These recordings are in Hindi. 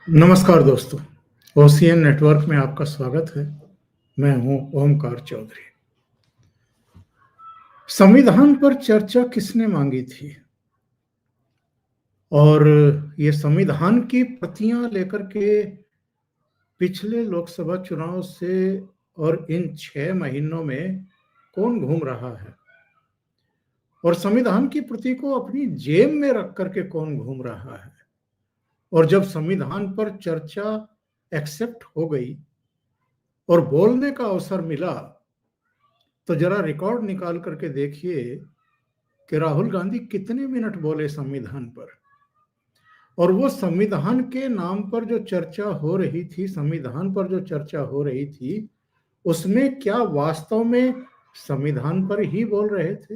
नमस्कार दोस्तों, ओसीएन नेटवर्क में आपका स्वागत है। मैं हूं ओमकार चौधरी। संविधान पर चर्चा किसने मांगी थी? और ये संविधान की प्रतियां लेकर के पिछले लोकसभा चुनाव से और इन 6 महीनों में कौन घूम रहा है? और संविधान की प्रति को अपनी जेब में रख करके कौन घूम रहा है? और जब संविधान पर चर्चा एक्सेप्ट हो गई और बोलने का अवसर मिला, तो जरा रिकॉर्ड निकाल करके देखिए कि राहुल गांधी कितने मिनट बोले संविधान पर। और वो संविधान के नाम पर जो चर्चा हो रही थी, संविधान पर जो चर्चा हो रही थी, उसमें क्या वास्तव में संविधान पर ही बोल रहे थे?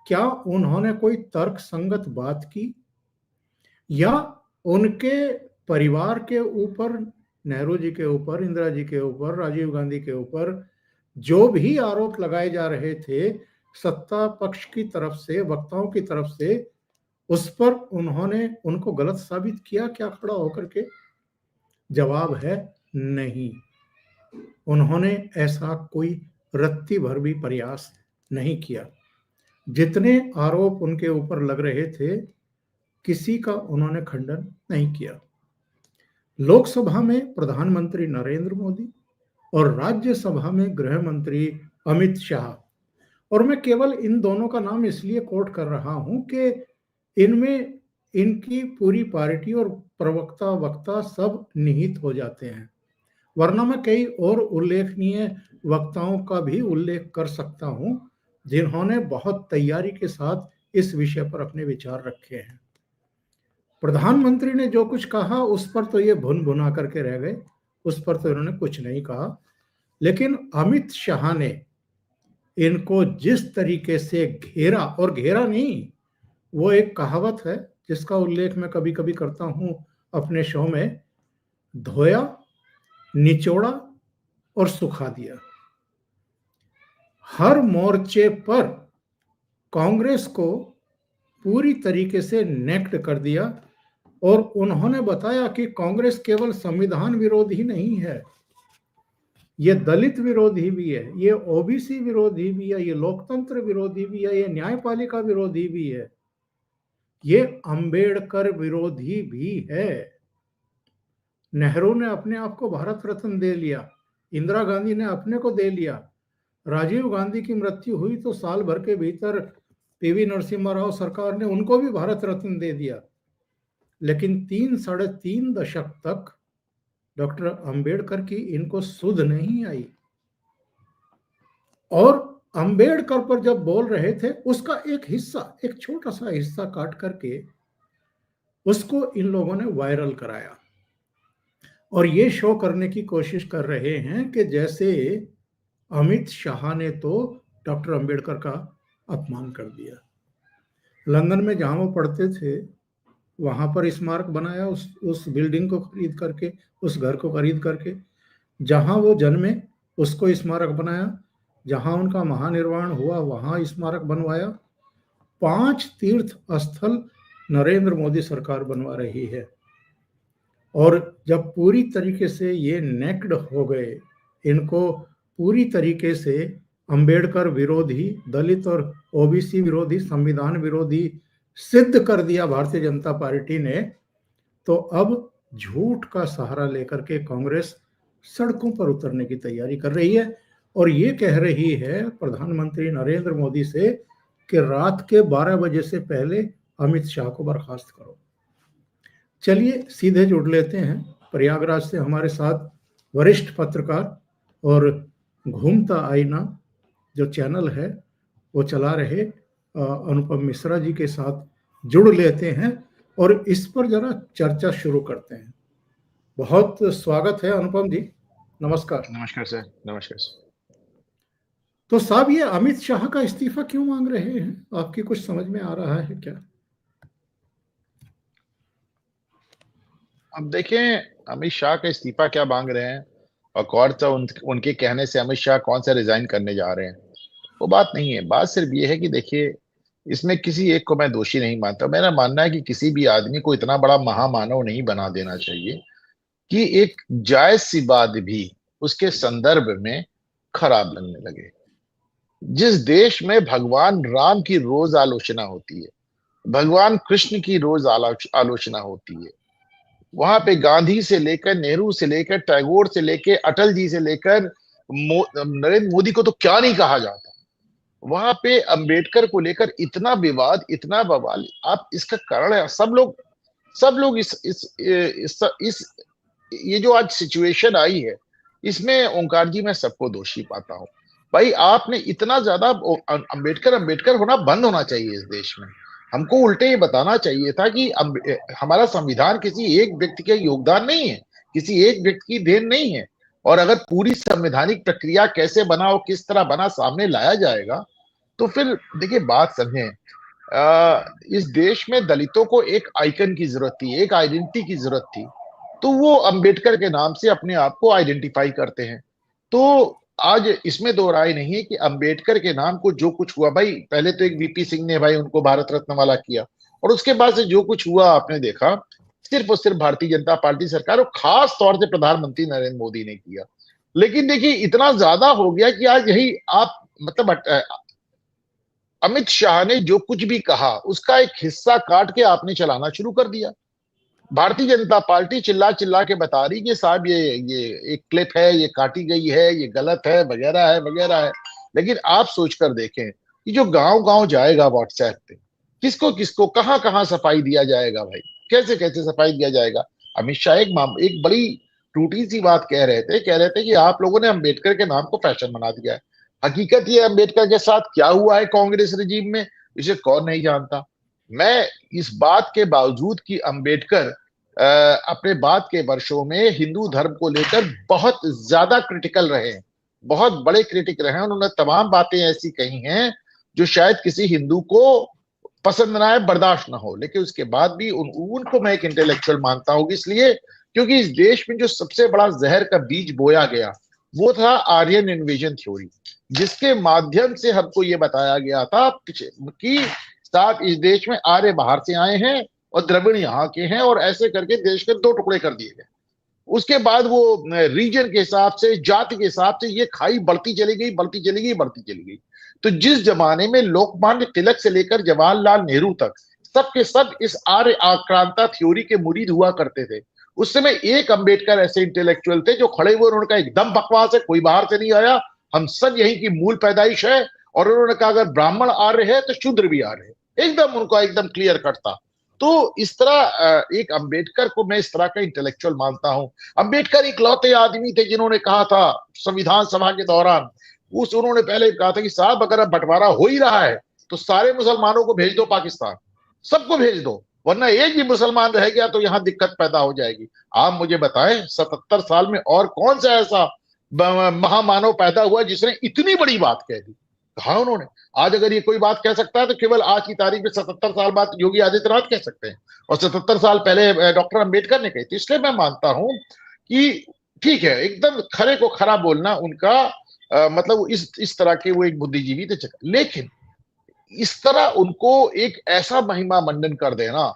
क्या उन्होंने कोई तर्क संगत बात की, या उनके परिवार के ऊपर, नेहरू जी के ऊपर, इंदिरा जी के ऊपर, राजीव गांधी के ऊपर जो भी आरोप लगाए जा रहे थे सत्ता पक्ष की तरफ से, वक्ताओं की तरफ से, उस पर उन्होंने उनको गलत साबित किया क्या खड़ा होकर के? जवाब है नहीं। उन्होंने ऐसा कोई रत्ती भर भी प्रयास नहीं किया। जितने आरोप उनके ऊपर लग रहे थे, किसी का उन्होंने खंडन नहीं किया। लोकसभा में प्रधानमंत्री नरेंद्र मोदी और राज्यसभा में गृह मंत्री अमित शाह, और मैं केवल इन दोनों का नाम इसलिए कोट कर रहा हूं कि इनमें इनकी पूरी पार्टी और प्रवक्ता वक्ता सब निहित हो जाते हैं। वरना मैं कई और उल्लेखनीय वक्ताओं का भी उल्लेख कर सकता हूं जिन्होंने बहुत तैयारी के साथ इस विषय पर अपने विचार रखे हैं। प्रधानमंत्री ने जो कुछ कहा उस पर तो ये भुन भुना करके रह गए, उस पर तो इन्होंने कुछ नहीं कहा। लेकिन अमित शाह ने इनको जिस तरीके से घेरा, और घेरा नहीं, वो एक कहावत है जिसका उल्लेख मैं कभी कभी करता हूं अपने शो में, धोया, निचोड़ा और सुखा दिया। हर मोर्चे पर कांग्रेस को पूरी तरीके से नेक्ड कर दिया, और उन्होंने बताया कि कांग्रेस केवल संविधान विरोधी नहीं है, ये दलित विरोधी भी है, ये ओबीसी विरोधी भी है, ये लोकतंत्र विरोधी भी है, ये न्यायपालिका विरोधी भी है, ये अंबेडकर विरोधी भी है। नेहरू ने अपने आप को भारत रत्न दे लिया, इंदिरा गांधी ने अपने को दे लिया, राजीव गांधी की मृत्यु हुई तो साल भर के भीतर पीवी नरसिम्हा राव सरकार ने उनको भी भारत रत्न दे दिया। लेकिन 3-3.5 दशक तक डॉक्टर अंबेडकर की इनको सुध नहीं आई। और अंबेडकर पर जब बोल रहे थे, उसका एक हिस्सा, एक छोटा सा हिस्सा काट करके उसको इन लोगों ने वायरल कराया, और ये शो करने की कोशिश कर रहे हैं कि जैसे अमित शाह ने तो डॉक्टर अंबेडकर का अपमान कर दिया। लंदन में जहां वो पढ़ते थे वहां पर स्मारक बनाया, उस बिल्डिंग को खरीद करके, उस घर को खरीद करके। जहां वो जन्मे उसको स्मारक बनाया, जहां उनका महानिर्वाण हुआ वहां स्मारक बनवाया। 5 तीर्थ स्थल नरेंद्र मोदी सरकार बनवा रही है। और जब पूरी तरीके से ये नेक्ड हो गए, इनको पूरी तरीके से अंबेडकर विरोधी, दलित और ओबीसी विरोधी, संविधान विरोधी सिद्ध कर दिया भारतीय जनता पार्टी ने, तो अब झूठ का सहारा लेकर के कांग्रेस सड़कों पर उतरने की तैयारी कर रही है, और ये कह रही है प्रधानमंत्री नरेंद्र मोदी से कि रात के 12 बजे से पहले अमित शाह को बर्खास्त करो। चलिए सीधे जुड़ लेते हैं। प्रयागराज से हमारे साथ वरिष्ठ पत्रकार और घूमता आईना जो चैनल है वो चला रहे अनुपम मिश्रा जी के साथ जुड़ लेते हैं, और इस पर जरा चर्चा शुरू करते हैं। बहुत स्वागत है अनुपम जी, नमस्कार। नमस्कार सर। नमस्कार सर। तो साहब, ये अमित शाह का इस्तीफा क्यों मांग रहे हैं? आपकी कुछ समझ में आ रहा है क्या? अब देखें, अमित शाह का इस्तीफा क्या मांग रहे हैं और कौन सा उनके कहने से अमित शाह कौन सा रिजाइन करने जा रहे हैं, वो बात नहीं है। बात सिर्फ ये है कि देखिए, इसमें किसी एक को मैं दोषी नहीं मानता। मेरा मानना है कि किसी भी आदमी को इतना बड़ा महामानव नहीं बना देना चाहिए कि एक जायज सी बात भी उसके संदर्भ में खराब लगने लगे। जिस देश में भगवान राम की रोज आलोचना होती है, भगवान कृष्ण की रोज आलोचना होती है, वहां पे गांधी से लेकर, नेहरू से लेकर, टैगोर से लेकर, अटल जी से लेकर नरेंद्र मोदी को तो क्या नहीं कहा जाता, वहां पे अंबेडकर को लेकर इतना विवाद, इतना बवाल। आप इसका कारण है, सब लोग इस ये जो आज सिचुएशन आई है, इसमें ओंकार जी मैं सबको दोषी पाता हूं। भाई आपने इतना ज्यादा अंबेडकर अंबेडकर होना बंद होना चाहिए इस देश में। हमको उल्टे ये बताना चाहिए था कि हमारा संविधान किसी एक व्यक्ति का योगदान नहीं है, किसी एक व्यक्ति की देन नहीं है। और अगर पूरी संवैधानिक प्रक्रिया कैसे बना और किस तरह बना सामने लाया जाएगा, तो फिर देखिए बात समझें, इस देश में दलितों को एक आइकन की जरूरत थी, एक आइडेंटिटी की जरूरत थी, तो वो अंबेडकर के नाम से अपने आप को आइडेंटिफाई करते हैं। तो आज इसमें दो राय नहीं है कि अंबेडकर के नाम को जो कुछ हुआ, भाई पहले तो एक वीपी सिंह ने भाई उनको भारत रत्न वाला किया, और उसके बाद से जो कुछ हुआ आपने देखा, सिर्फ और सिर्फ भारतीय जनता पार्टी सरकार और खास तौर से प्रधानमंत्री नरेंद्र मोदी ने किया। लेकिन देखिए इतना ज्यादा हो गया कि आज यही आप मतलब अमित शाह ने जो कुछ भी कहा उसका एक हिस्सा काट के आपने चलाना शुरू कर दिया। भारतीय जनता पार्टी चिल्ला चिल्ला के बता रही कि साहब ये एक क्लिप है, ये काटी गई है, ये गलत है, वगैरह है वगैरह है। लेकिन आप सोचकर देखें कि जो गांव गांव जाएगा व्हाट्सएप पे, किसको किसको कहां कहां सफाई दिया जाएगा, भाई कैसे कैसे सफाई दिया जाएगा। अमित शाह एक बड़ी टूटी सी बात कह रहे थे कि आप लोगों ने अंबेडकर के नाम को फैशन बना दिया है। हकीकत ये अंबेडकर के साथ क्या हुआ है कांग्रेस रजीम में, इसे कौन नहीं जानता। मैं इस बात के बावजूद कि अंबेडकर अपने बाद के वर्षों में हिंदू धर्म को लेकर बहुत ज्यादा क्रिटिकल रहे हैं, बहुत बड़े क्रिटिक रहे हैं, उन्होंने तमाम बातें ऐसी कही हैं जो शायद किसी हिंदू को पसंद ना आए, बर्दाश्त ना हो, लेकिन उसके बाद भी उनको मैं एक इंटेलेक्चुअल मानता हूँ। इसलिए क्योंकि इस देश में जो सबसे बड़ा जहर का बीज बोया गया वो था आर्यन इन्वेजन थ्योरी, जिसके माध्यम से हमको ये बताया गया था कि साथ इस देश में आर्य बाहर से आए हैं और द्रविड़ यहाँ के हैं, और ऐसे करके देश के दो टुकड़े कर दिए गए। उसके बाद वो रीजन के हिसाब से, जाति के हिसाब से ये खाई बढ़ती चली गई, बढ़ती चली गई, बढ़ती चली गई। तो जिस जमाने में लोकमान्य तिलक से लेकर जवाहरलाल नेहरू तक सबके सब इस आर्य आक्रांता थ्योरी के मुरीद हुआ करते थे, उस समय एक अंबेडकर ऐसे इंटेलेक्चुअल थे जो खड़े हुए, उन्होंने कहा एकदम बकवास है, कोई बाहर से नहीं आया, हम सब यही की मूल पैदाइश है। और उन्होंने कहा अगर ब्राह्मण आर्य है तो शूद्र भी आर्य है, एकदम उनका एकदम क्लियर कट था। तो इस तरह एक अंबेडकर को मैं इस तरह का इंटेलेक्चुअल मानता हूं। अंबेडकर इकलौते आदमी थे जिन्होंने कहा था संविधान सभा के दौरान, उन्होंने पहले कहा था कि साहब अगर अब बंटवारा हो ही रहा है तो सारे मुसलमानों को भेज दो पाकिस्तान, सबको भेज दो, वरना एक भी मुसलमान रह गया तो यहां दिक्कत पैदा हो जाएगी। आप मुझे बताएं 77 साल में और कौन सा ऐसा महामानव पैदा हुआ जिसने इतनी बड़ी बात कह दी। कहा उन्होंने, आज अगर ये कोई बात कह सकता है तो केवल आज की तारीख में 77 साल बाद योगी आदित्यनाथ कह सकते हैं, और 77 साल पहले डॉक्टर अंबेडकर ने कही थी। इसलिए मैं मानता हूं कि ठीक है, एकदम खरे को खरा बोलना उनका मतलब इस तरह के वो एक बुद्धिजीवी थे, लेकिन इस तरह उनको एक ऐसा महिमा मंडन कर देना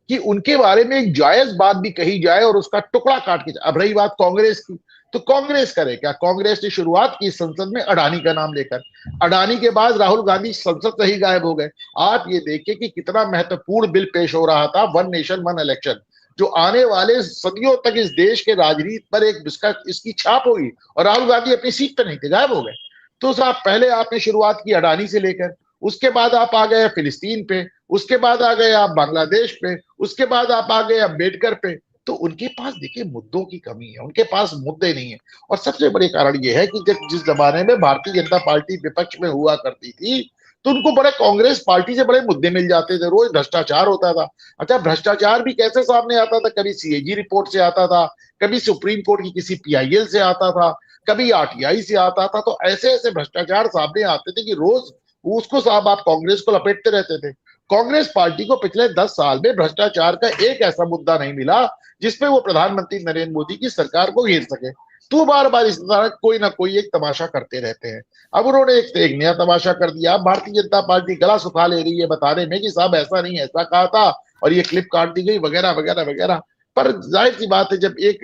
कि उनके बारे में एक जायज बात भी कही जाए और उसका टुकड़ा काट के। अब रही बात कांग्रेस की, तो कांग्रेस करे क्या? कांग्रेस ने शुरुआत की संसद में अडानी का नाम लेकर, अडानी के बाद राहुल गांधी संसद से ही गायब हो गए। आप ये देखिए कि कितना महत्वपूर्ण बिल पेश हो रहा था, वन नेशन वन इलेक्शन, जो आने वाले सदियों तक इस देश के राजनीति पर एक इसकी छाप होगी, और राहुल गांधी अपनी सीट पर नहीं थे, गायब हो गए। तो साहब पहले आपने शुरुआत की अडानी से लेकर, उसके बाद आप आ गए फिलिस्तीन पे, उसके बाद आ गए आप बांग्लादेश पे, उसके बाद आप आ गए अम्बेडकर पे। तो उनके पास देखिए मुद्दों की कमी है, उनके पास मुद्दे नहीं है। और सबसे बड़े कारण यह है कि जब जिस जमाने में भारतीय जनता पार्टी विपक्ष में हुआ करती थी तो उनको बड़े कांग्रेस पार्टी से बड़े मुद्दे मिल जाते थे, रोज भ्रष्टाचार होता था। अच्छा, भ्रष्टाचार भी कैसे सामने आता था? कभी सीएजी रिपोर्ट से आता था, कभी सुप्रीम कोर्ट की किसी पीआईएल से आता था, कभी आरटीआई से आता था। तो ऐसे ऐसे भ्रष्टाचार सामने आते थे कि रोज उसको साहब आप कांग्रेस को लपेटते रहते थे। कांग्रेस पार्टी को पिछले 10 साल में भ्रष्टाचार का एक ऐसा मुद्दा नहीं मिला जिसपे वो प्रधानमंत्री नरेंद्र मोदी की सरकार को घेर सके। तो बार बार इस तरह कोई ना कोई एक तमाशा करते रहते हैं। अब उन्होंने एक नया तमाशा कर दिया। भारतीय जनता पार्टी गला सुखा ले रही है बताने में कि साहब ऐसा नहीं, ऐसा कहा था और ये क्लिप काट दी गई, वगैरह वगैरह वगैरह। पर जाहिर सी बात है जब एक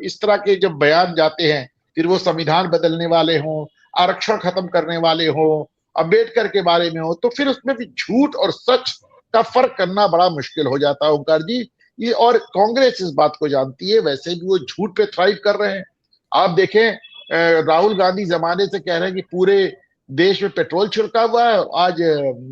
इस तरह के जब बयान जाते हैं, फिर वो संविधान बदलने वाले हों, आरक्षण खत्म करने वाले हों, अम्बेडकर के बारे में हो, तो फिर उसमें भी झूठ और सच का फर्क करना बड़ा मुश्किल हो जाता है ओंकार जी। ये और कांग्रेस इस बात को जानती है, वैसे भी वो झूठ पे थ्राइव कर रहे हैं। आप देखें, राहुल गांधी जमाने से कह रहे हैं कि पूरे देश में पेट्रोल छिड़का हुआ है, आज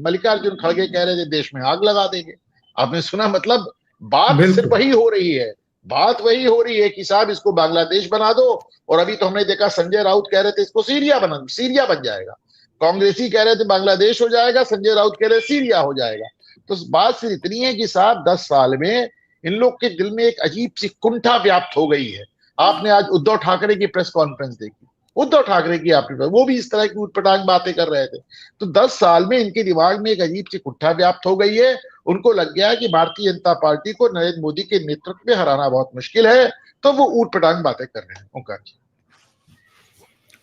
मल्लिकार्जुन खड़गे कह रहे थे देश में आग लगा देंगे। आपने सुना, मतलब बात सिर्फ बिल्कुल। वही हो रही है, बात वही हो रही है कि साहब इसको बांग्लादेश बना दो, और अभी तो हमने देखा संजय राउत कह रहे थे इसको सीरिया बन जाएगा। कांग्रेसी कह रहे थे बांग्लादेश हो जाएगा, संजय राउत कह रहे सीरिया हो जाएगा। तो बात सिर्फ इतनी है कि साहब 10 साल में इन लोग के दिल में एक अजीब सी कुंठा व्याप्त हो गई है। आपने आज उद्धव ठाकरे की प्रेस कॉन्फ्रेंस देखी, उद्धव ठाकरे की आपने, वो भी इस तरह की उटपटांग बातें कर रहे थे। तो 10 साल में इनके दिमाग में एक अजीब सी कुंठा व्याप्त हो गई है। उनको लग गया है कि भारतीय जनता पार्टी को नरेंद्र मोदी के नेतृत्व में हराना बहुत मुश्किल है, तो वो उटपटांग बातें कर रहे हैं। ओंकार जी,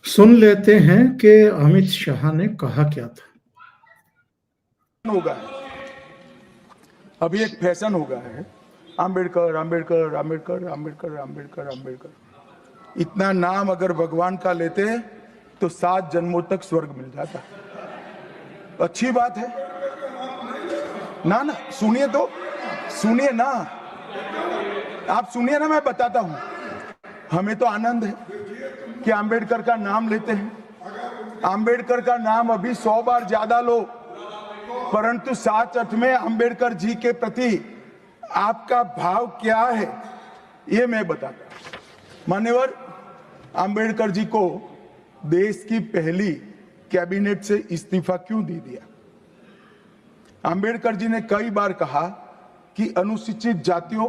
सुन लेते हैं कि अमित शाह ने कहा क्या था। होगा, अभी एक फैशन हो गया है, आम्बेडकर आम्बेडकर आम्बेडकर आम्बेडकर आम्बेडकर आम्बेडकर। इतना नाम अगर भगवान का लेते तो 7 जन्मों तक स्वर्ग मिल जाता। अच्छी बात है ना? ना सुनिए तो, सुनिए ना, आप सुनिए ना, मैं बताता हूं। हमें तो आनंद है कि आम्बेडकर का नाम लेते हैं। आम्बेडकर का नाम अभी 100 बार ज्यादा लो, परंतु साच अर्थ में आम्बेडकर जी के प्रति आपका भाव क्या है ये मैं बताता हूं। मान्यवर, आम्बेडकर जी को देश की पहली कैबिनेट से इस्तीफा क्यों दे दिया? आम्बेडकर जी ने कई बार कहा कि अनुसूचित जातियों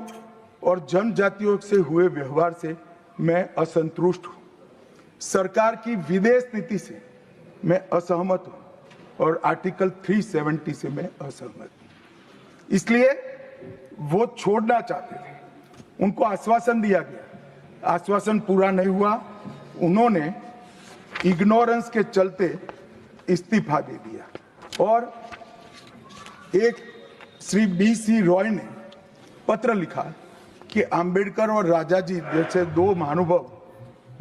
और जनजातियों से हुए व्यवहार से मैं असंतुष्ट हूं, सरकार की विदेश नीति से मैं असहमत हूं, और आर्टिकल 370 से मैं असहमत हूं। इसलिए वो छोड़ना चाहते थे, उनको आश्वासन दिया गया, आश्वासन पूरा नहीं हुआ, उन्होंने इग्नोरेंस के चलते इस्तीफा दे दिया। और एक श्री BC रॉय ने पत्र लिखा कि आम्बेडकर और राजाजी जैसे 2 महानुभाव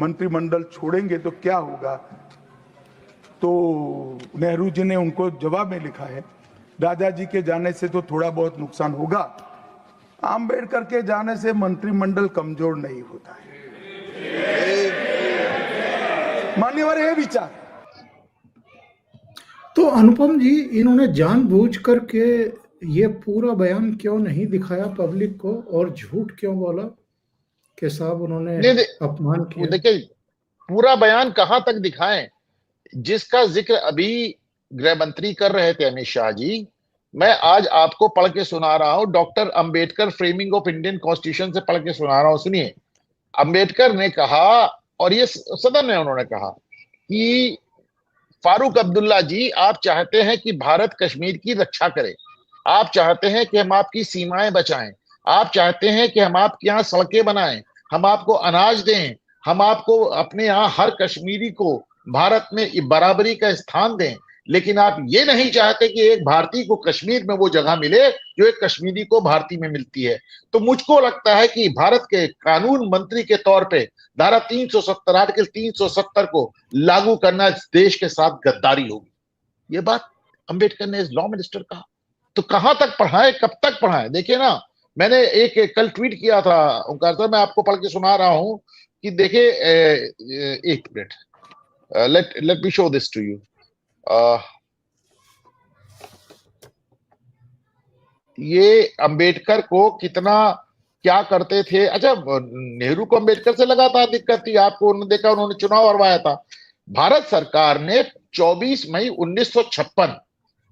मंत्रिमंडल छोड़ेंगे तो क्या होगा। तो नेहरू जी ने उनको जवाब में लिखा है, राजा जी के जाने से तो थोड़ा बहुत नुकसान होगा, आम्बेडकर के जाने से मंत्रिमंडल कमजोर नहीं होता है। मान्यवर, ये विचार। तो अनुपम जी, इन्होंने जानबूझ करके ये पूरा बयान क्यों नहीं दिखाया पब्लिक को, और झूठ क्यों बोला कि साहब उन्होंने अपमान किया? देखिए, पूरा बयान कहां तक दिखाएं, जिसका जिक्र अभी गृह मंत्री कर रहे थे अमित शाह जी, मैं आज आपको पढ़ के सुना रहा हूं, doctor Ambedkar framing of Indian constitution से पढ़ के सुना रहा हूं। सुनिए, अंबेडकर ने कहा, और ये सदन में उन्होंने कहा कि फारूक अब्दुल्ला जी, आप चाहते हैं कि भारत कश्मीर की रक्षा करे, आप चाहते हैं कि हम आपकी सीमाएं बचाएं, आप चाहते हैं कि हम आपके यहाँ सड़कें बनाएं, हम आपको अनाज दें, हम आपको अपने यहाँ हर कश्मीरी को भारत में बराबरी का स्थान दें, लेकिन आप ये नहीं चाहते कि एक भारतीय को कश्मीर में वो जगह मिले जो एक कश्मीरी को भारतीय में मिलती है। तो मुझको लगता है कि भारत के कानून मंत्री के तौर पे धारा 370 आर्टिकल 370 को लागू करना इस देश के साथ गद्दारी होगी। ये बात अंबेडकर ने लॉ मिनिस्टर कहा। तो कहां तक पढ़ाए, कब तक पढ़ाए? देखिए ना, मैंने एक कल ट्वीट किया था ओंकार सर, मैं आपको पढ़ के सुना रहा हूं कि देखिए, एक minute, let me show this to you. ये अंबेडकर को कितना क्या करते थे। अच्छा, नेहरू को अंबेडकर से लगातार दिक्कत थी, आपको उन्होंने देखा, उन्होंने चुनाव हरवाया था। भारत सरकार ने 24 मई 1956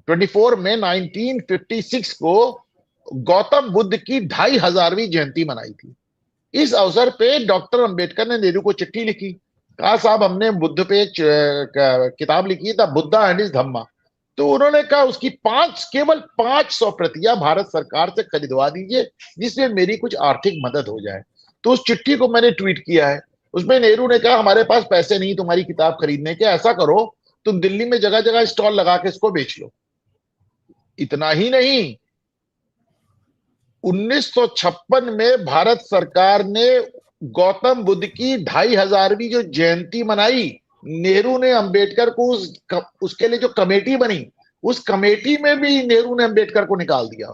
24 मई 1956 को गौतम बुद्ध की 2500वीं जयंती मनाई थी। इस अवसर पे डॉक्टर अंबेडकर ने नेहरू को चिट्ठी लिखी, कहा साहब हमने बुद्ध पे एक किताब लिखी था, बुद्धा एंड हिज धम्मा। तो उन्होंने कहा उसकी केवल 500 प्रतियां भारत सरकार से खरीदवा दीजिए, जिसमें मेरी कुछ आर्थिक मदद हो जाए। तो उस चिट्ठी को मैंने ट्वीट किया है। उसमें नेहरू ने कहा हमारे पास पैसे नहीं तुम्हारी किताब खरीदने के, ऐसा करो तुम दिल्ली में जगह जगह स्टॉल लगा के इसको बेच लो। इतना ही नहीं, 1956 में भारत सरकार ने गौतम बुद्ध की 2500वीं जो जयंती मनाई, नेहरू ने अंबेडकर को उसके लिए जो कमेटी बनी, उस कमेटी में भी नेहरू ने अंबेडकर को निकाल दिया।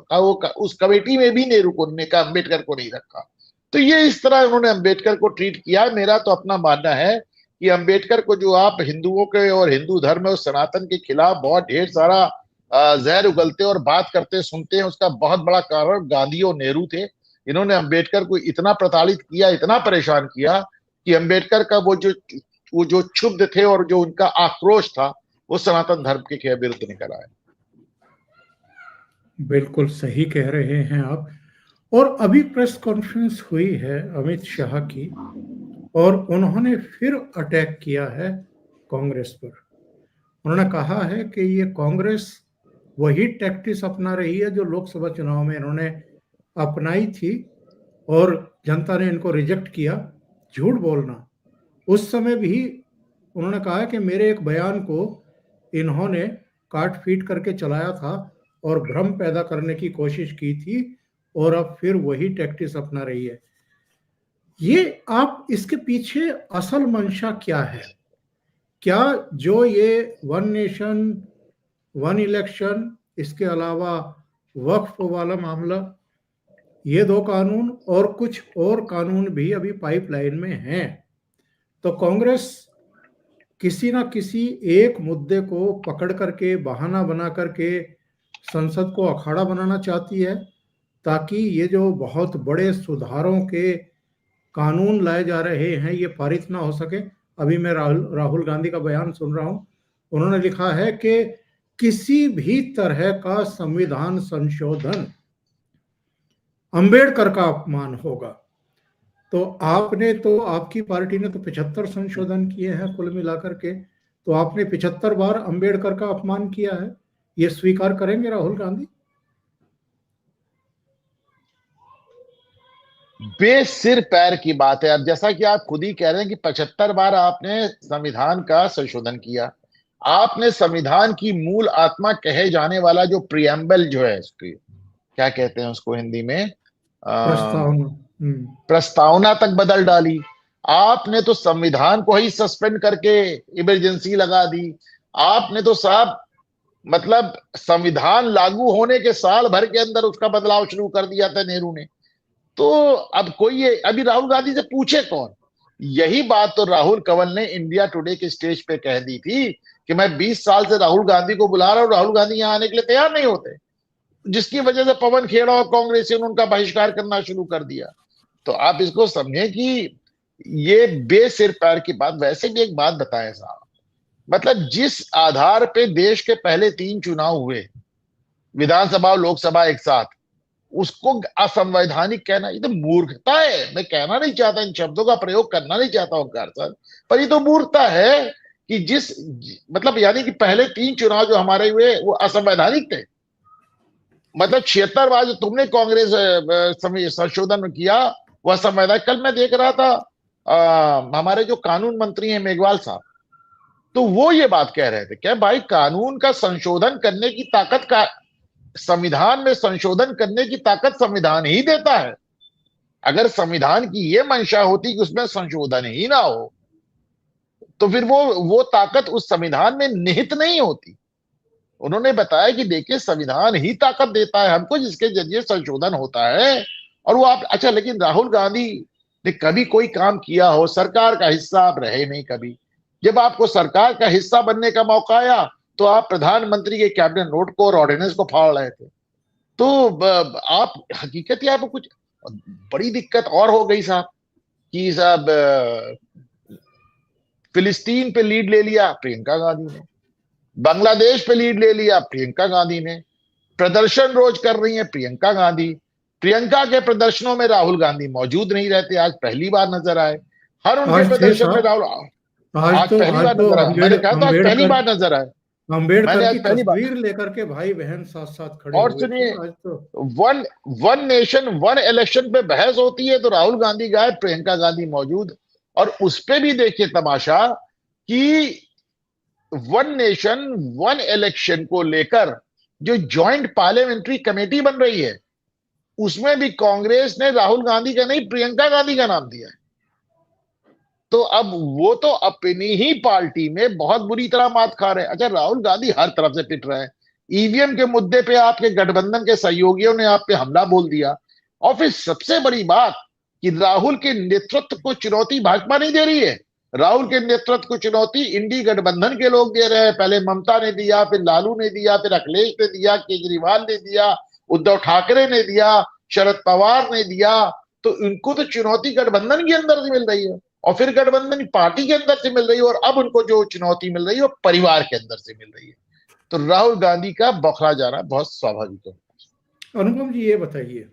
उस कमेटी में भी नेहरू को अंबेडकर को नहीं रखा। तो ये इस तरह उन्होंने अंबेडकर को ट्रीट किया। मेरा तो अपना मानना है कि अंबेडकर को जो आप हिंदुओं के और हिंदू धर्म और सनातन के खिलाफ बहुत ढेर सारा जहर उगलते और बात करते सुनते हैं, उसका बहुत बड़ा कारण गांधी और नेहरू थे। इन्होंने अंबेडकर को इतना प्रताड़ित किया, इतना परेशान किया कि अंबेडकर का वो जो क्षुब्ध थे और जो उनका आक्रोश था वो सनातन धर्म के विरुद्ध निकल आया। बिल्कुल सही कह रहे हैं आप। और अभी प्रेस कॉन्फ्रेंस हुई है अमित शाह की, और उन्होंने फिर अटैक किया है कांग्रेस पर। उन्होंने कहा है कि ये कांग्रेस वही टैक्टिस अपना रही है जो लोकसभा चुनाव में इन्होंने अपनाई थी और जनता ने इनको रिजेक्ट किया। झूठ बोलना। उस समय भी उन्होंने कहा कि मेरे एक बयान को इन्होंने काट पीट करके चलाया था और भ्रम पैदा करने की कोशिश की थी, और अब फिर वही टैक्टिस अपना रही है। ये आप इसके पीछे असल मंशा क्या है? क्या जो ये वन नेशन वन इलेक्शन, इसके अलावा वक्फ वाला मामला, ये 2 कानून और कुछ और कानून भी अभी पाइपलाइन में हैं, तो कांग्रेस किसी ना किसी एक मुद्दे को पकड़ करके बहाना बना करके संसद को अखाड़ा बनाना चाहती है, ताकि ये जो बहुत बड़े सुधारों के कानून लाए जा रहे हैं ये पारित ना हो सके। अभी मैं राहुल गांधी का बयान सुन रहा हूं, उन्होंने लिखा है कि किसी भी तरह का संविधान संशोधन अंबेडकर का अपमान होगा। तो आपकी पार्टी ने तो 75 संशोधन किए हैं कुल मिलाकर के, तो आपने 75 बार अंबेडकर का अपमान किया है। ये स्वीकार करेंगे राहुल गांधी? बेसिर पैर की बात है। अब जैसा कि आप खुद ही कह रहे हैं कि 75 बार आपने संविधान का संशोधन किया, आपने संविधान की मूल आत्मा कहे जाने वाला जो प्रियम्बल जो है, उसकी क्या कहते हैं उसको हिंदी में, प्रस्तावना तक बदल डाली। आपने तो संविधान को ही सस्पेंड करके इमरजेंसी लगा दी। आपने तो साहब मतलब संविधान लागू होने के साल भर के अंदर उसका बदलाव शुरू कर दिया था नेहरू ने। तो अब कोई अभी राहुल गांधी से पूछे कौन? यही बात तो राहुल कंवल ने इंडिया टुडे के स्टेज पे कह दी थी कि मैं 20 साल से राहुल गांधी को बुला रहा हूं, राहुल गांधी यहां आने के लिए तैयार नहीं होते, जिसकी वजह से पवन खेड़ा और कांग्रेसियों ने उनका बहिष्कार करना शुरू कर दिया। तो आप इसको समझें कि ये बेसिर पैर की बात। वैसे भी एक बात बताएं साहब, मतलब जिस आधार पे देश के पहले 3 चुनाव हुए, विधानसभा और लोकसभा एक साथ, उसको असंवैधानिक कहना ये तो मूर्खता है। मैं कहना नहीं चाहता, इन शब्दों का प्रयोग करना नहीं चाहता ओंकार सर, पर ये तो मूर्खता है कि जिस मतलब यानी कि पहले 3 चुनाव जो हमारे हुए वो असंवैधानिक थे। मतलब 76 बार जो तुमने कांग्रेस संशोधन किया वह संवैधानिक। कल मैं देख रहा था हमारे जो कानून मंत्री हैं मेघवाल साहब, तो वो ये बात कह रहे थे, क्या भाई कानून का संशोधन करने की ताकत का, संविधान में संशोधन करने की ताकत संविधान ही देता है। अगर संविधान की ये मंशा होती कि उसमें संशोधन ही ना हो, तो फिर वो ताकत उस संविधान में निहित नहीं होती। उन्होंने बताया कि देखिए संविधान ही ताकत देता है हमको, जिसके जरिए संशोधन होता है। और वो आप अच्छा, लेकिन राहुल गांधी ने कभी कोई काम किया हो, सरकार का हिस्सा आप रहे नहीं कभी। जब आपको सरकार का हिस्सा बनने का मौका आया तो आप प्रधानमंत्री के कैबिनेट नोट को और ऑर्डिनेंस को फाड़ रहे थे। तो आप हकीकत ही आपको कुछ बड़ी दिक्कत और हो गई साहब कि साहब फिलिस्तीन पे लीड ले लिया प्रियंका गांधी ने, बांग्लादेश पे लीड ले लिया प्रियंका गांधी ने, प्रदर्शन रोज कर रही है प्रियंका गांधी। प्रियंका के प्रदर्शनों में राहुल गांधी मौजूद नहीं रहते, आज पहली बार नजर आए। हर उनके प्रदर्शन में राहुल आज पहली बार नजर आए। मैंने कहा था आज पहली बार नजर आए। अंबेडकर की तस्वीर लेकर के भाई बहन साथ साथ खड़े और सुनिए, वन नेशन वन इलेक्शन पे बहस होती है तो राहुल गांधी गायब, प्रियंका गांधी मौजूद। और उस पे भी देखिए तमाशा कि वन नेशन वन इलेक्शन को लेकर जो ज्वाइंट पार्लियामेंट्री कमेटी बन रही है, उसमें भी कांग्रेस ने राहुल गांधी का नहीं, प्रियंका गांधी का नाम दिया है। तो अब वो तो अपनी ही पार्टी में बहुत बुरी तरह मात खा रहे हैं। अच्छा, राहुल गांधी हर तरफ से पिट रहे हैं। ईवीएम के मुद्दे पे आपके गठबंधन के सहयोगियों ने आप पे हमला बोल दिया, और फिर सबसे बड़ी बात कि राहुल के नेतृत्व को चुनौती भाजपा नहीं दे रही है, राहुल के नेतृत्व को चुनौती इंडी गठबंधन के लोग दे रहे हैं। पहले ममता ने दिया, फिर लालू ने दिया, फिर अखिलेश ने दिया, केजरीवाल ने दिया, उद्धव ठाकरे ने दिया, शरद पवार ने दिया। तो इनको तो चुनौती गठबंधन के अंदर से मिल रही है, और फिर गठबंधन पार्टी के अंदर से मिल रही है, और अब उनको जो चुनौती मिल रही है वो परिवार के अंदर से मिल रही है। तो राहुल गांधी का बौखला जाना बहुत स्वाभाविक है। अनुपम जी, ये बताइए,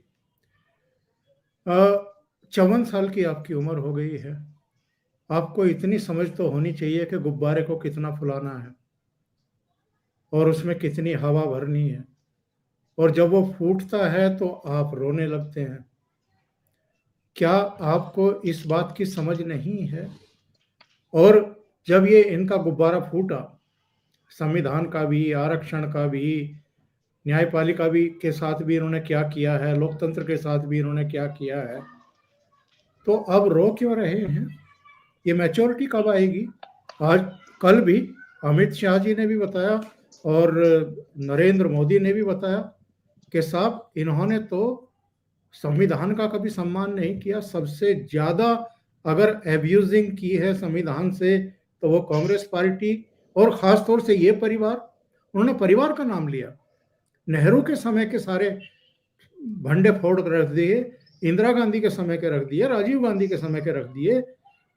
54 साल की आपकी उम्र हो गई है, आपको इतनी समझ तो होनी चाहिए कि गुब्बारे को कितना फुलाना है और उसमें कितनी हवा भरनी है, और जब वो फूटता है तो आप रोने लगते हैं। क्या आपको इस बात की समझ नहीं है? और जब ये इनका गुब्बारा फूटा, संविधान का भी, आरक्षण का भी, न्यायपालिका भी के साथ भी इन्होंने क्या किया है, लोकतंत्र के साथ भी इन्होंने क्या किया है, तो अब रो क्यों रहे हैं? ये मैच्योरिटी कब आएगी? आज कल भी अमित शाह जी ने भी बताया और नरेंद्र मोदी ने भी बताया कि साहब, इन्होंने तो संविधान का कभी सम्मान नहीं किया। सबसे ज्यादा अगर एब्यूजिंग की है संविधान से तो वो कांग्रेस पार्टी, और खासतौर से ये परिवार। उन्होंने परिवार का नाम लिया, नेहरू के समय के सारे भंडे फोड़ कर रख दिए, इंदिरा गांधी के समय के रख दिए, राजीव गांधी के समय के रख दिए,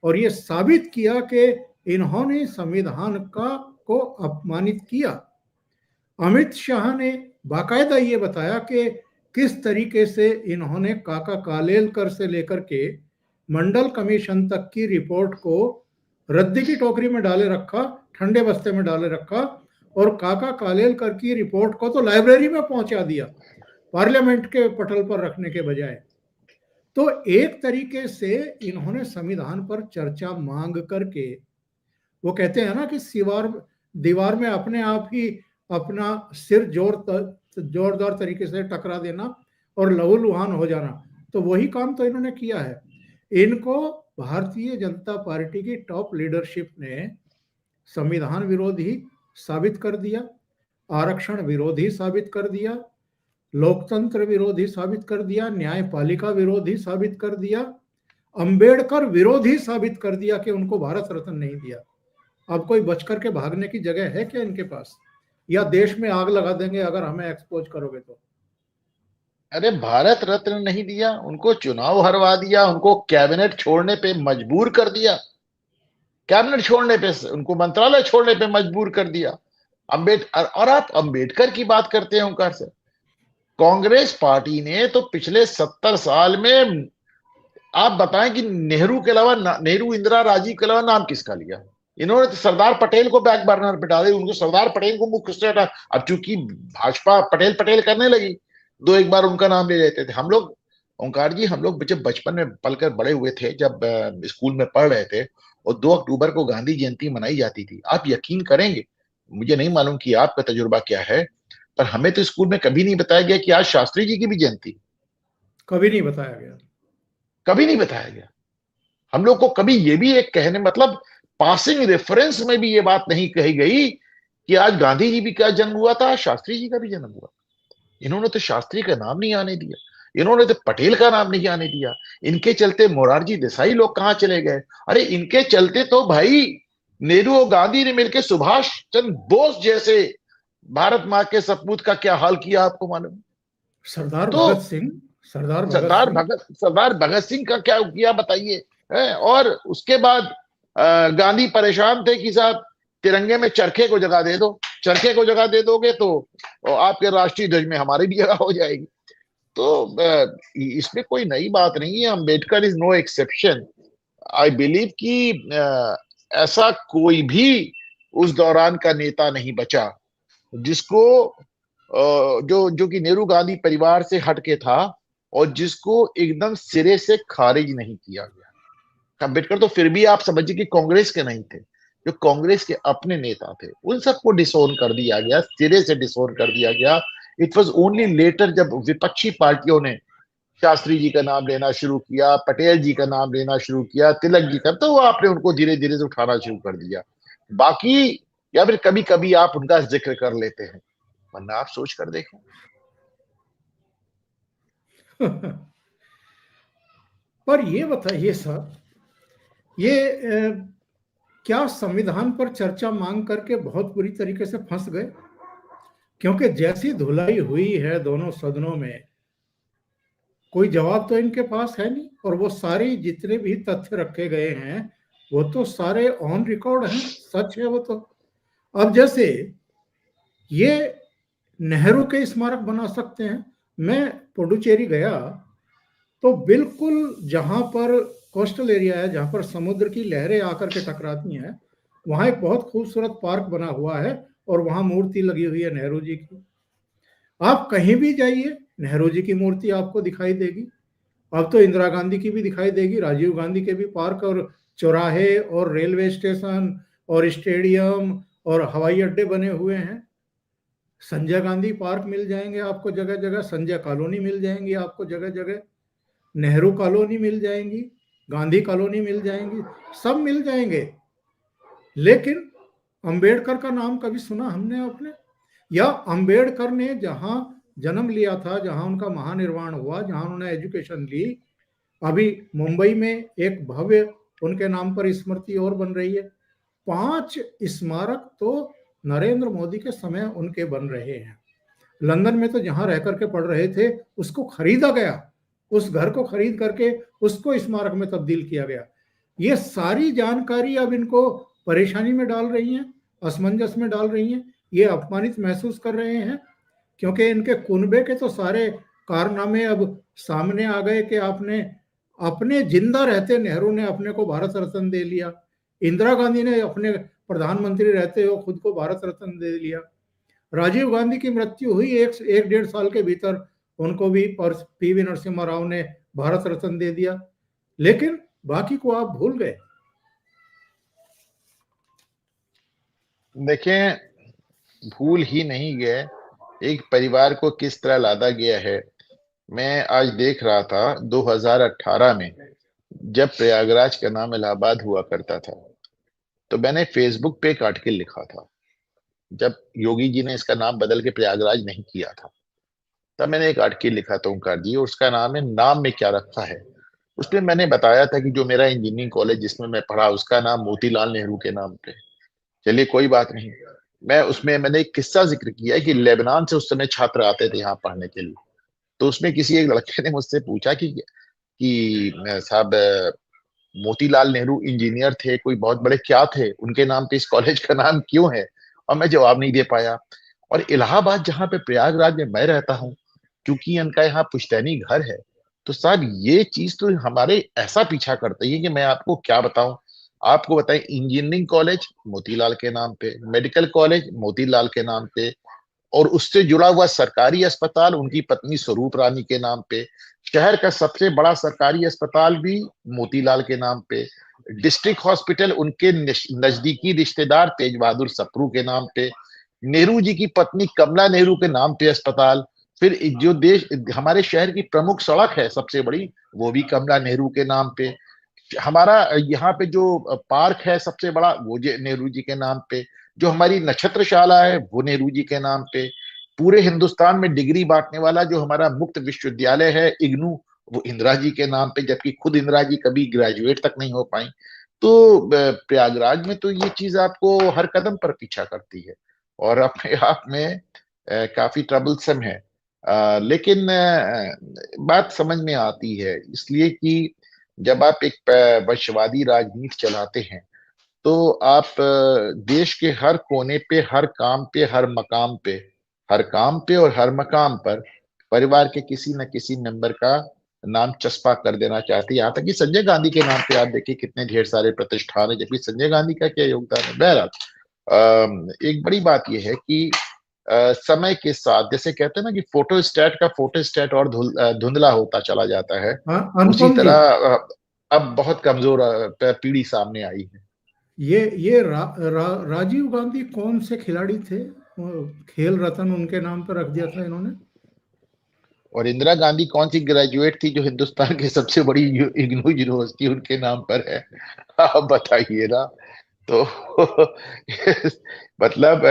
और ये साबित किया कि इन्होंने संविधान को अपमानित किया। अमित शाह ने बाकायदा ये बताया कि किस तरीके से इन्होंने काका कालेलकर से लेकर के मंडल कमीशन तक की रिपोर्ट को रद्दी की टोकरी में डाले रखा, ठंडे बस्ते में डाले रखा, और काका कालेलकर की रिपोर्ट को तो लाइब्रेरी में पहुंचा दिया, पार्लियामेंट के पटल पर रखने के बजाय। तो एक तरीके से इन्होंने संविधान पर चर्चा मांग करके, वो कहते हैं ना कि दीवार में अपने आप ही अपना सिर जोरदार तरीके से टकरा देना और लहूलुहान हो जाना, तो वही काम तो इन्होंने किया है। इनको भारतीय जनता पार्टी की टॉप लीडरशिप ने संविधान विरोधी साबित कर दिया, आरक्षण विरोधी साबित कर दिया, लोकतंत्र विरोधी साबित कर दिया, न्यायपालिका विरोधी साबित कर दिया, अंबेडकर विरोधी साबित कर दिया कि उनको भारत रत्न नहीं दिया। अब कोई बचकर के भागने की जगह है क्या इनके पास? या देश में आग लगा देंगे अगर हमें एक्सपोज करोगे तो? अरे, भारत रत्न नहीं दिया, उनको चुनाव हरवा दिया, उनको कैबिनेट छोड़ने पे मजबूर कर दिया, कैबिनेट छोड़ने पे, उनको मंत्रालय छोड़ने पे मजबूर कर दिया। अंबेडकर, और आप अंबेडकर की बात करते हैं ओंकार से, कांग्रेस पार्टी ने तो पिछले 70 साल में, आप बताएं कि नेहरू के अलावा, नेहरू, इंदिरा, राजीव के अलावा नाम किसका लिया? इन्होंने तो सरदार पटेल को बैक बर्नर पे डाले, उनको सरदार पटेल को मुख्य से हटा। अब चूंकि भाजपा पटेल पटेल करने लगी, दो एक बार उनका नाम ले लेते थे। हम लोग, ओंकार जी, हम लोग जब बचपन में पलकर बड़े हुए थे, जब स्कूल में पढ़ रहे थे, और 2 अक्टूबर को गांधी जयंती मनाई जाती थी, आप यकीन करेंगे, मुझे नहीं मालूम कि आपका तजुर्बा क्या है, पर हमें तो स्कूल में कभी नहीं बताया गया कि आज शास्त्री जी की भी जयंती। कभी नहीं बताया गया, कभी नहीं बताया गया। हम लोग को कभी ये भी एक कहने, मतलब पासिंग रेफरेंस में भी ये बात नहीं कही गई कि आज गांधी जी भी का जन्म हुआ था, शास्त्री जी का भी जन्म हुआ। इन्होंने तो शास्त्री का नाम नहीं आने दिया, इन्होंने तो पटेल का नाम नहीं आने दिया। इनके चलते मोरारजी देसाई लोग कहां चले गए? अरे, इनके चलते तो भाई नेहरू और गांधी ने मिलकर सुभाष चंद्र बोस जैसे भारत मां के सपूत का क्या हाल किया, आपको मालूम? सरदार तो भगत सिंह, सरदार भगत सिंह का क्या किया बताइए। और उसके बाद गांधी परेशान थे कि साहब तिरंगे में चरखे को जगह दे दो, चरखे को जगह दे दोगे तो आपके राष्ट्रीय ध्वज में हमारी भी जगह हो जाएगी। तो इसमें कोई नई बात नहीं है। Ambedkar is no exception. I believe कि ऐसा कोई भी उस दौरान का नेता नहीं बचा जिसको जो कि नेहरू गांधी परिवार से हटके था और जिसको एकदम सिरे से खारिज नहीं किया गया। अंबेडकर तो फिर भी आप समझिए कि कांग्रेस के नहीं थे, जो कांग्रेस के अपने नेता थे उन सबको डिसोन कर दिया गया, सिरे से डिसोन कर दिया गया। इट वॉज ओनली लेटर जब विपक्षी पार्टियों ने शास्त्री जी का नाम लेना शुरू किया, पटेल जी का नाम लेना शुरू किया, तिलक जी का, तो वो आपने उनको धीरे धीरे से उठाना शुरू कर दिया। बाकी या फिर कभी कभी आप उनका जिक्र कर लेते हैं, वरना आप सोच कर देखें। पर ये बताइए सर, ये क्या संविधान पर चर्चा मांग करके बहुत बुरी तरीके से फंस गए? क्योंकि जैसी धुलाई हुई है दोनों सदनों में, कोई जवाब तो इनके पास है नहीं, और वो सारे जितने भी तथ्य रखे गए हैं वो तो सारे ऑन रिकॉर्ड हैं, सच है वो तो। अब जैसे ये नेहरू के स्मारक बना सकते हैं। मैं पुडुचेरी गया तो बिल्कुल जहां पर कोस्टल एरिया है, जहां पर समुद्र की लहरें आकर के टकराती हैं, वहां एक बहुत खूबसूरत पार्क बना हुआ है और वहां मूर्ति लगी हुई है नेहरू जी की। आप कहीं भी जाइए नेहरू जी की मूर्ति आपको दिखाई देगी। अब तो इंदिरा गांधी की भी दिखाई देगी, राजीव गांधी के भी पार्क और चौराहे और रेलवे स्टेशन और स्टेडियम और हवाई अड्डे बने हुए हैं। संजय गांधी पार्क मिल जाएंगे आपको जगह जगह, संजय कॉलोनी मिल जाएंगी आपको जगह जगह, नेहरू कॉलोनी मिल जाएंगी, गांधी कॉलोनी मिल जाएंगी, सब मिल जाएंगे। लेकिन अंबेडकर का नाम कभी सुना हमने आपने? या अंबेडकर ने जहां जन्म लिया था, जहां उनका महानिर्वाण हुआ, जहां उन्होंने एजुकेशन ली, अभी मुंबई में एक भव्य उनके नाम पर स्मृति और बन रही है। 5 स्मारक तो नरेंद्र मोदी के समय उनके बन रहे हैं। लंदन में तो जहां रह करके पढ़ रहे थे उसको खरीदा गया, उस घर को खरीद करके उसको स्मारक में तब्दील किया गया। ये सारी जानकारी अब इनको परेशानी में डाल रही है, असमंजस में डाल रही है। ये अपमानित महसूस कर रहे हैं क्योंकि इनके कुनबे के तो सारे कारनामे अब सामने आ गए कि आपने अपने जिंदा रहते नेहरू ने अपने को भारत रत्न दे लिया, इंदिरा गांधी ने अपने प्रधानमंत्री रहते हो खुद को भारत रत्न दे लिया, राजीव गांधी की मृत्यु हुई एक डेढ़ साल के भीतर उनको भी पीवी नरसिम्हा राव ने भारत रत्न दे दिया, लेकिन बाकी को आप भूल गए। देखें, भूल ही नहीं गए, एक परिवार को किस तरह लादा गया है। मैं आज देख रहा था 2018 में जब प्रयागराज का नाम इलाहाबाद हुआ करता था, तो मैंने फेसबुक पे एक आर्टिकल लिखा था। जब योगी जी ने इसका नाम बदल के प्रयागराज नहीं किया था, तब मैंने एक आर्टिकल लिखा था ओंकार जी, और उसका नाम है नाम में क्या रखा है। उसमें मैंने बताया था कि जो मेरा इंजीनियरिंग कॉलेज जिसमें मैं पढ़ा उसका नाम मोतीलाल नेहरू के नाम पे। चलिए कोई बात नहीं, मैंने एक किस्सा जिक्र किया है कि लेबनान से उस समय छात्र आते थे यहाँ पढ़ने के लिए। तो उसमें किसी एक लड़के ने मुझसे पूछा कि साहब, मोतीलाल नेहरू इंजीनियर थे, कोई बहुत बड़े क्या थे, उनके नाम पे इस कॉलेज का नाम क्यों है? और मैं जवाब नहीं दे पाया। और इलाहाबाद जहाँ पे प्रयागराज में मैं रहता हूँ, क्योंकि इनका यहाँ पुश्तैनी घर है, तो साहब ये चीज तो हमारे ऐसा पीछा करती है कि मैं आपको क्या बताऊं। आपको बताएं, इंजीनियरिंग कॉलेज मोतीलाल के नाम पे, मेडिकल कॉलेज मोतीलाल के नाम पे, और उससे जुड़ा हुआ सरकारी अस्पताल उनकी पत्नी स्वरूप रानी के नाम पे, शहर का सबसे बड़ा सरकारी अस्पताल भी मोतीलाल के नाम पे, डिस्ट्रिक्ट हॉस्पिटल उनके नजदीकी रिश्तेदार तेज बहादुर सप्रू के नाम पे, नेहरू जी की पत्नी कमला नेहरू के नाम पे अस्पताल, फिर जो देश हमारे शहर की प्रमुख सड़क है सबसे बड़ी, वो भी कमला नेहरू के नाम पे, हमारा यहाँ पे जो पार्क है सबसे बड़ा, वो नेहरू जी के नाम पे, जो हमारी नक्षत्रशाला है वो नेहरू जी के नाम पे, पूरे हिंदुस्तान में डिग्री बांटने वाला जो हमारा मुक्त विश्वविद्यालय है इग्नू, वो इंदिरा जी के नाम पे, जबकि खुद इंदिरा जी कभी ग्रेजुएट तक नहीं हो पाई। तो प्रयागराज में तो ये चीज आपको हर कदम पर पीछा करती है और अपने आप में काफी ट्रबलसम है। लेकिन बात समझ में आती है, इसलिए कि जब आप एक वंशवादी राजनीति चलाते हैं, तो आप देश के हर कोने पे, हर काम पे, हर काम पे और हर मकाम पर परिवार के किसी न किसी मेंबर का नाम चस्पा कर देना चाहते हैं। यहाँ तक कि संजय गांधी के नाम पे आप देखिए कितने ढेर सारे प्रतिष्ठान है, जबकि संजय गांधी का क्या योगदान है। बहरहाल एक बड़ी बात यह है कि समय के साथ, जैसे कहते हैं ना कि फोटो स्टेट और धुंधला होता चला जाता है, उसी अनुपम जी, तरह अब बहुत कमजोर पीढ़ी सामने आई है। ये राजीव गांधी कौन से खिलाड़ी थे? खेल रत्न उनके नाम पर रख दिया था इन्होंने। और इंदिरा गांधी कौन सी ग्रेजुएट थी जो हिंदुस्तान की सबसे बड़ी इग्नू यूनिवर्सिटी उनके नाम पर है? आप बताइए ना। तो मतलब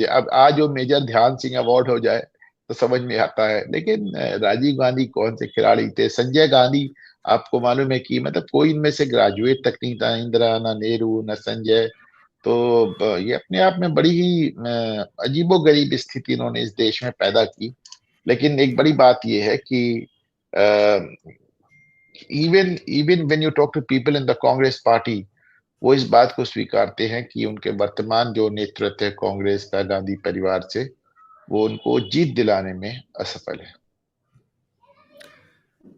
अब आज जो मेजर ध्यान सिंह अवार्ड हो जाए तो समझ में आता है, लेकिन राजीव गांधी कौन से खिलाड़ी थे? संजय गांधी, आपको मालूम है कि मतलब कोई इनमें से ग्रेजुएट तक नहीं था, इंदिरा, ना नेहरू, ना संजय। तो ये अपने आप में बड़ी ही अजीबोगरीब स्थिति इन्होंने इस देश में पैदा की। लेकिन एक बड़ी बात यह है कि even even when you talk to people in the Congress party, वो इस बात को स्वीकारते हैं कि उनके वर्तमान जो नेतृत्व है कांग्रेस का, गांधी परिवार से, वो उनको जीत दिलाने में असफल है।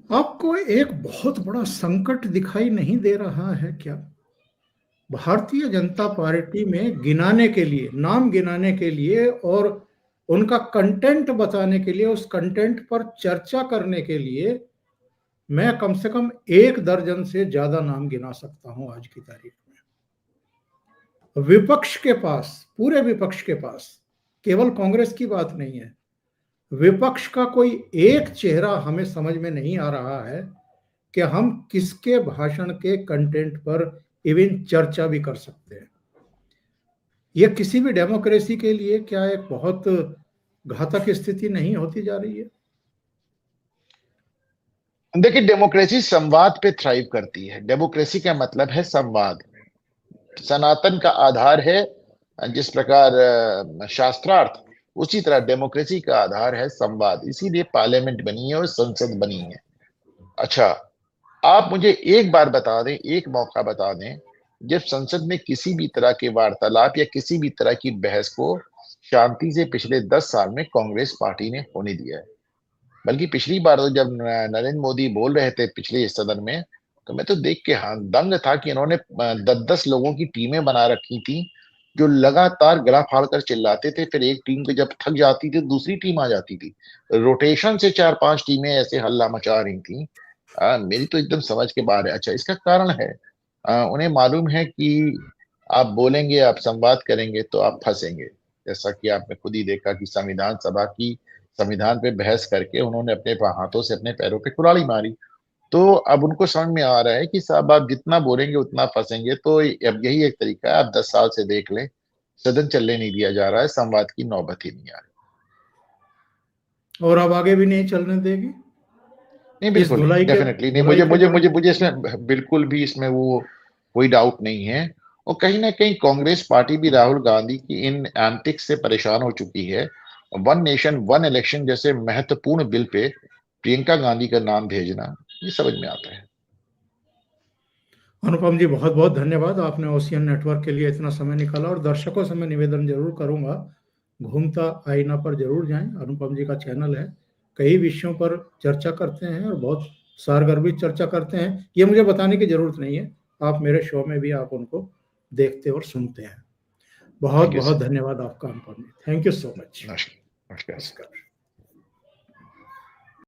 आपको एक बहुत बड़ा संकट दिखाई नहीं दे रहा है क्या? भारतीय जनता पार्टी में गिनाने के लिए, नाम गिनाने के लिए और उनका कंटेंट बताने के लिए, उस कंटेंट पर चर्चा करने के लिए मैं कम से कम 1 दर्जन से ज्यादा नाम गिना सकता हूं आज की तारीख में। विपक्ष के पास, पूरे विपक्ष के पास, केवल कांग्रेस की बात नहीं है, विपक्ष का कोई एक चेहरा हमें समझ में नहीं आ रहा है कि हम किसके भाषण के कंटेंट पर इवन चर्चा भी कर सकते हैं। यह किसी भी डेमोक्रेसी के लिए क्या एक बहुत घातक स्थिति नहीं होती जा रही है? देखिए, डेमोक्रेसी संवाद पे थ्राइव करती है। डेमोक्रेसी का मतलब है संवाद। सनातन का आधार है, जिस प्रकार शास्त्रार्थ, उसी तरह डेमोक्रेसी का आधार है संवाद। इसीलिए पार्लियामेंट बनी है और संसद बनी है। अच्छा, आप मुझे एक बार बता दें, एक मौका बता दें, जब संसद में किसी भी तरह के वार्तालाप या किसी भी तरह की बहस को शांति से पिछले 10 साल में कांग्रेस पार्टी ने होने दिया है। बल्कि पिछली बार तो जब नरेंद्र मोदी बोल रहे थे पिछले सदन में, तो मैं तो देख के हाँ दंग था कि इन्होंने 10-10 लोगों की टीमें बना रखी थी जो लगातार गला फाड़कर चिल्लाते थे। फिर एक टीम को जब थक जाती थी दूसरी टीम आ जाती थी। रोटेशन से 4-5 टीमें ऐसे हल्ला मचा रही थी। मेरी तो एकदम समझ के बाहर है। अच्छा, इसका कारण है उन्हें मालूम है कि आप बोलेंगे, आप संवाद करेंगे तो आप फंसेंगे। जैसा कि आपने खुद ही देखा कि संविधान सभा की संविधान पे बहस करके उन्होंने अपने हाथों से अपने पैरों पे कुल्हाड़ी मारी। तो अब उनको समझ में आ रहा है कि साहब आप जितना बोलेंगे उतना फंसेंगे। तो अब यही एक तरीका है, आप 10 साल से देख लें, सदन चलने नहीं दिया जा रहा है, संवाद की नौबत ही नहीं आ रही। और अब आगे भी नहीं चलने देगी? नहीं, इस बिल्कुल नहीं, धुलाई के डेफिनेटली नहीं। धुलाई मुझे के मुझे दौरान मुझे मुझे इसमें बिल्कुल भी इसमें वो कोई डाउट नहीं है। और कहीं ना कहीं कांग्रेस पार्टी भी राहुल गांधी की इन एंटिक्स से परेशान हो चुकी है। वन नेशन वन इलेक्शन जैसे महत्वपूर्ण बिल पे प्रियंका गांधी का नाम भेजना, ये समझ में आता है। अनुपम जी, बहुत बहुत धन्यवाद। आपने ओशियन नेटवर्क के लिए इतना समय निकाला। और दर्शकों से मैं निवेदन जरूर करूंगा, घूमता आईना पर जरूर जाएं। अनुपम जी का चैनल है, कई विषयों पर चर्चा करते हैं और बहुत सारगर्भित चर्चा करते हैं। ये मुझे बताने की जरूरत नहीं है, आप मेरे शो में भी आप उनको देखते और सुनते हैं। बहुत थैंक यू बहुत सर। धन्यवाद आपका Anupam ji. Thank you so much. नमस्कार। नमस्कार। नमस्कार।